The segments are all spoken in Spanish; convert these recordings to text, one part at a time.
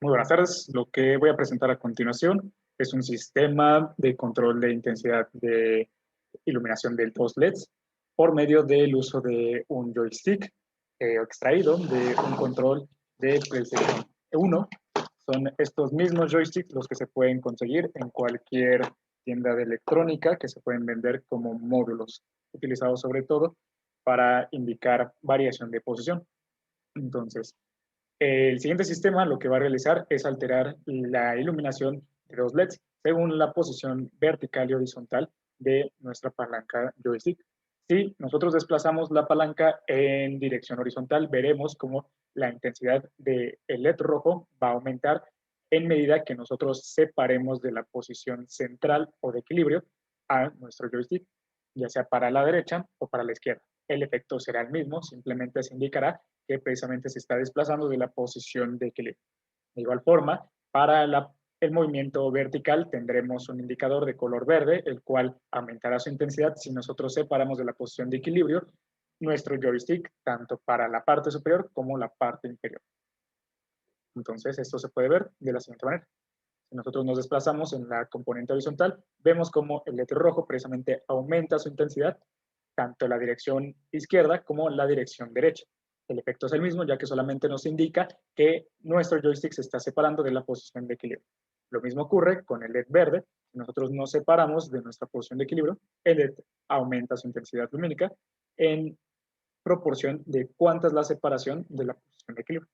Muy buenas tardes. Lo que voy a presentar a continuación es un sistema de control de intensidad de iluminación de dos LEDs por medio del uso de un joystick extraído de un control de PlayStation 1. Son estos mismos joysticks los que se pueden conseguir en cualquier tienda de electrónica, que se pueden vender como módulos, utilizados sobre todo para indicar variación de posición. Entonces, el siguiente sistema lo que va a realizar es alterar la iluminación de dos LEDs según la posición vertical y horizontal de nuestra palanca joystick. Si nosotros desplazamos la palanca en dirección horizontal, veremos cómo la intensidad del LED rojo va a aumentar en medida que nosotros separemos de la posición central o de equilibrio a nuestro joystick, ya sea para la derecha o para la izquierda. El efecto será el mismo, simplemente se indicará que precisamente se está desplazando de la posición de equilibrio. De igual forma, para el movimiento vertical tendremos un indicador de color verde, el cual aumentará su intensidad si nosotros separamos de la posición de equilibrio nuestro joystick, tanto para la parte superior como la parte inferior. Entonces, esto se puede ver de la siguiente manera. Si nosotros nos desplazamos en la componente horizontal, vemos como el LED rojo precisamente aumenta su intensidad, tanto en la dirección izquierda como en la dirección derecha. El efecto es el mismo, ya que solamente nos indica que nuestro joystick se está separando de la posición de equilibrio. Lo mismo ocurre con el LED verde. Si nosotros nos separamos de nuestra posición de equilibrio, el LED aumenta su intensidad lumínica en proporción de cuánta es la separación de la posición de equilibrio.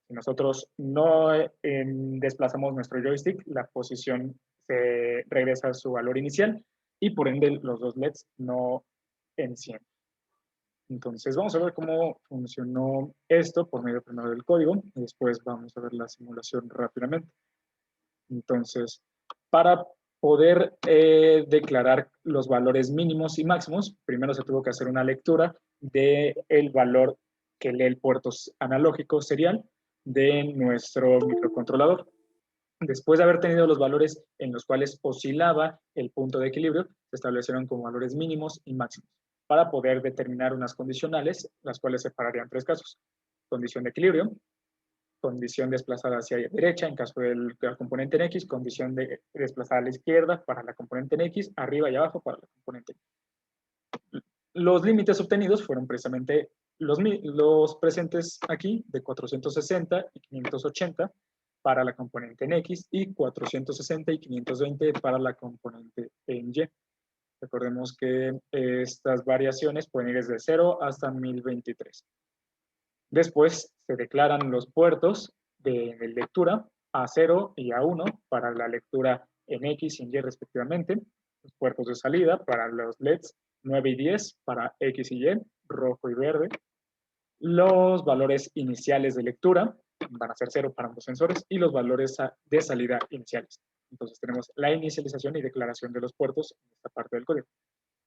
Si nosotros no desplazamos nuestro joystick, la posición se regresa a su valor inicial y por ende los dos LEDs no encienden. Entonces vamos a ver cómo funcionó esto por medio primero del código y después vamos a ver la simulación rápidamente. Entonces, para poder declarar los valores mínimos y máximos, primero se tuvo que hacer una lectura del valor que lee el puerto analógico serial de nuestro microcontrolador. Después de haber tenido los valores en los cuales oscilaba el punto de equilibrio, se establecieron como valores mínimos y máximos para poder determinar unas condicionales, las cuales separarían tres casos. Condición de equilibrio, condición desplazada hacia la derecha en caso del componente en X, condición de desplazada a la izquierda para la componente en X, arriba y abajo para la componente en. Los límites obtenidos fueron precisamente los presentes aquí de 460 y 580 para la componente en X y 460 y 520 para la componente en Y. Recordemos que estas variaciones pueden ir desde 0 hasta 1023. Después se declaran los puertos de lectura A0 y A1 para la lectura en X y en Y respectivamente. Los puertos de salida para los LEDs 9 y 10 para X y Y, rojo y verde. Los valores iniciales de lectura van a ser 0 para ambos sensores y los valores de salida iniciales. Entonces tenemos la inicialización y declaración de los puertos en esta parte del código.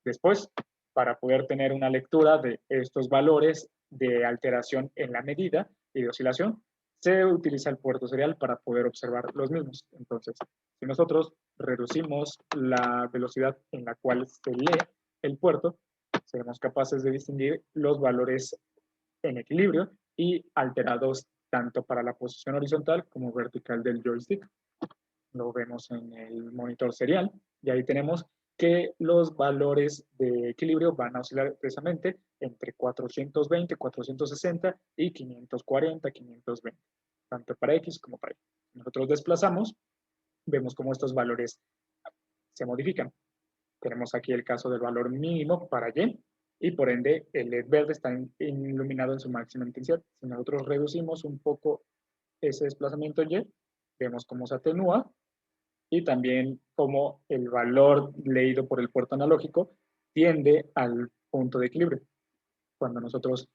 Después, para poder tener una lectura de estos valores de alteración en la medida y de oscilación, se utiliza el puerto serial para poder observar los mismos. Entonces, si nosotros reducimos la velocidad en la cual se lee el puerto, seremos capaces de distinguir los valores en equilibrio y alterados tanto para la posición horizontal como vertical del joystick. Lo vemos en el monitor serial y ahí tenemos que los valores de equilibrio van a oscilar precisamente entre 420, 460 y 540, 520, tanto para X como para Y. Nosotros desplazamos, vemos cómo estos valores se modifican. Tenemos aquí el caso del valor mínimo para Y y por ende el LED verde está iluminado en su máxima intensidad. Si nosotros reducimos un poco ese desplazamiento Y, vemos cómo se atenúa y también cómo el valor leído por el puerto analógico tiende al punto de equilibrio. Cuando nosotros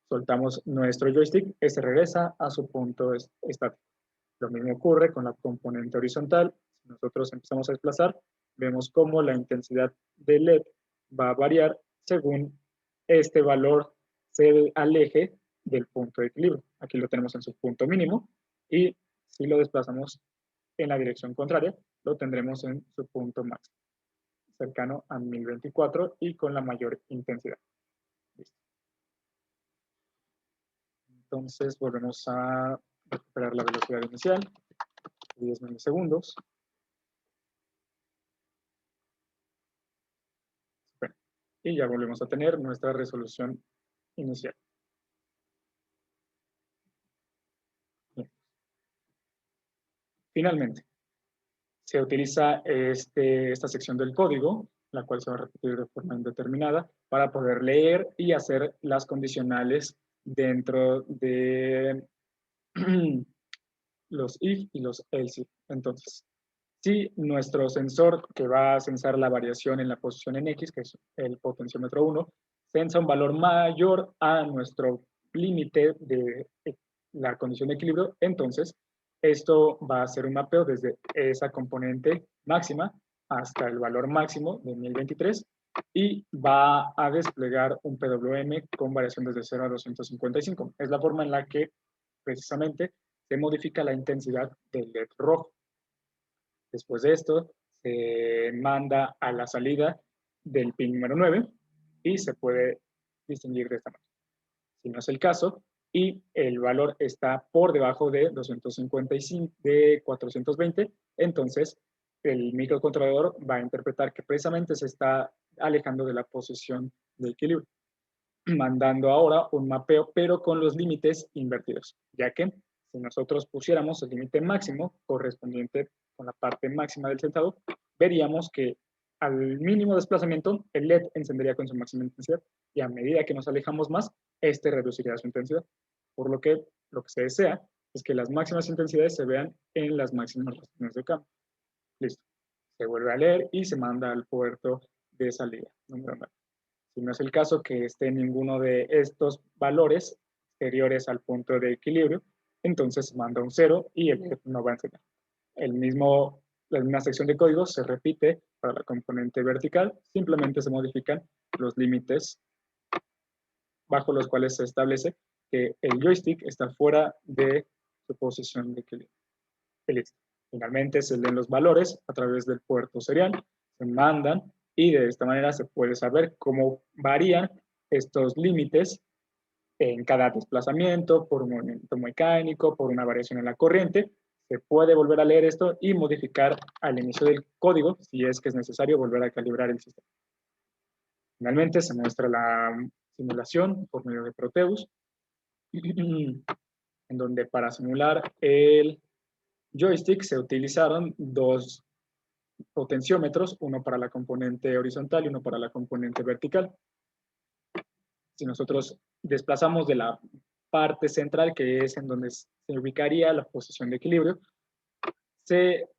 soltamos nuestro joystick, este regresa a su punto estático. Lo mismo ocurre con la componente horizontal. Si nosotros empezamos a desplazar, vemos cómo la intensidad del LED va a variar según este valor se aleje del punto de equilibrio. Aquí lo tenemos en su punto mínimo y si lo desplazamos en la dirección contraria, lo tendremos en su punto máximo, cercano a 1024 y con la mayor intensidad. Listo. Entonces volvemos a recuperar la velocidad inicial, 10 milisegundos. Y ya volvemos a tener nuestra resolución inicial. Bien. Finalmente, se utiliza esta sección del código, la cual se va a repetir de forma indeterminada, para poder leer y hacer las condicionales dentro de los if y los else if. Entonces, si nuestro sensor que va a censar la variación en la posición en X, que es el potenciómetro 1, censa un valor mayor a nuestro límite de la condición de equilibrio, entonces esto va a hacer un mapeo desde esa componente máxima hasta el valor máximo de 1023 y va a desplegar un PWM con variación desde 0 a 255. Es la forma en la que precisamente se modifica la intensidad del LED rojo. Después de esto, se manda a la salida del pin número 9 y se puede distinguir de esta manera. Si no es el caso y el valor está por debajo de 255, de 420, entonces el microcontrolador va a interpretar que precisamente se está alejando de la posición de equilibrio, mandando ahora un mapeo, pero con los límites invertidos, ya que si nosotros pusiéramos el límite máximo correspondiente con la parte máxima del sensado, veríamos que al mínimo desplazamiento el LED encendería con su máxima intensidad y a medida que nos alejamos más, este reduciría su intensidad. Por lo que se desea es que las máximas intensidades se vean en las máximas restricciones de campo. Listo. Se vuelve a leer y se manda al puerto de salida, número 9. Si no es el caso que esté ninguno de estos valores exteriores al punto de equilibrio, entonces se manda un 0 y el LED no va a encender. La misma sección de código se repite para la componente vertical, simplemente se modifican los límites bajo los cuales se establece que el joystick está fuera de su posición de equilibrio. Listo. Finalmente se leen los valores a través del puerto serial, se mandan y de esta manera se puede saber cómo varían estos límites en cada desplazamiento, por un movimiento mecánico, por una variación en la corriente. Se puede volver a leer esto y modificar al inicio del código si es que es necesario volver a calibrar el sistema. Finalmente se muestra la simulación por medio de Proteus, en donde para simular el joystick se utilizaron dos potenciómetros, uno para la componente horizontal y uno para la componente vertical. Si nosotros desplazamos de la parte central, que es en donde se ubicaría la posición de equilibrio, se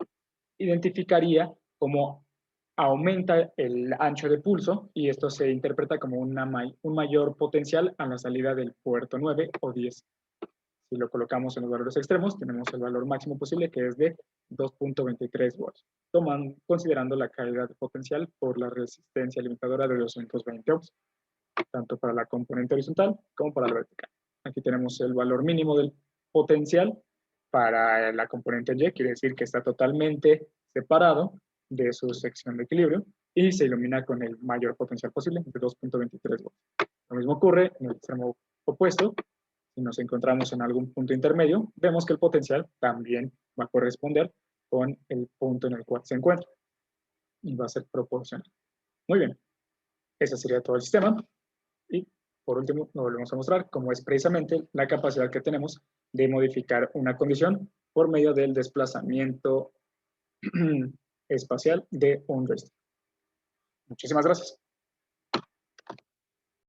identificaría como aumenta el ancho de pulso y esto se interpreta como un mayor potencial a la salida del puerto 9 o 10. Si lo colocamos en los valores extremos, tenemos el valor máximo posible, que es de 2.23 volts, considerando la caída de potencial por la resistencia limitadora de 220 ohms, tanto para la componente horizontal como para la vertical. Aquí tenemos el valor mínimo del potencial para la componente Y, quiere decir que está totalmente separado de su sección de equilibrio y se ilumina con el mayor potencial posible, de 2.23 volts. Lo mismo ocurre en el extremo opuesto. Si nos encontramos en algún punto intermedio, vemos que el potencial también va a corresponder con el punto en el cual se encuentra y va a ser proporcional. Muy bien, ese sería todo el sistema. Y por último, nos volvemos a mostrar cómo es precisamente la capacidad que tenemos de modificar una condición por medio del desplazamiento espacial de un joystick. Muchísimas gracias.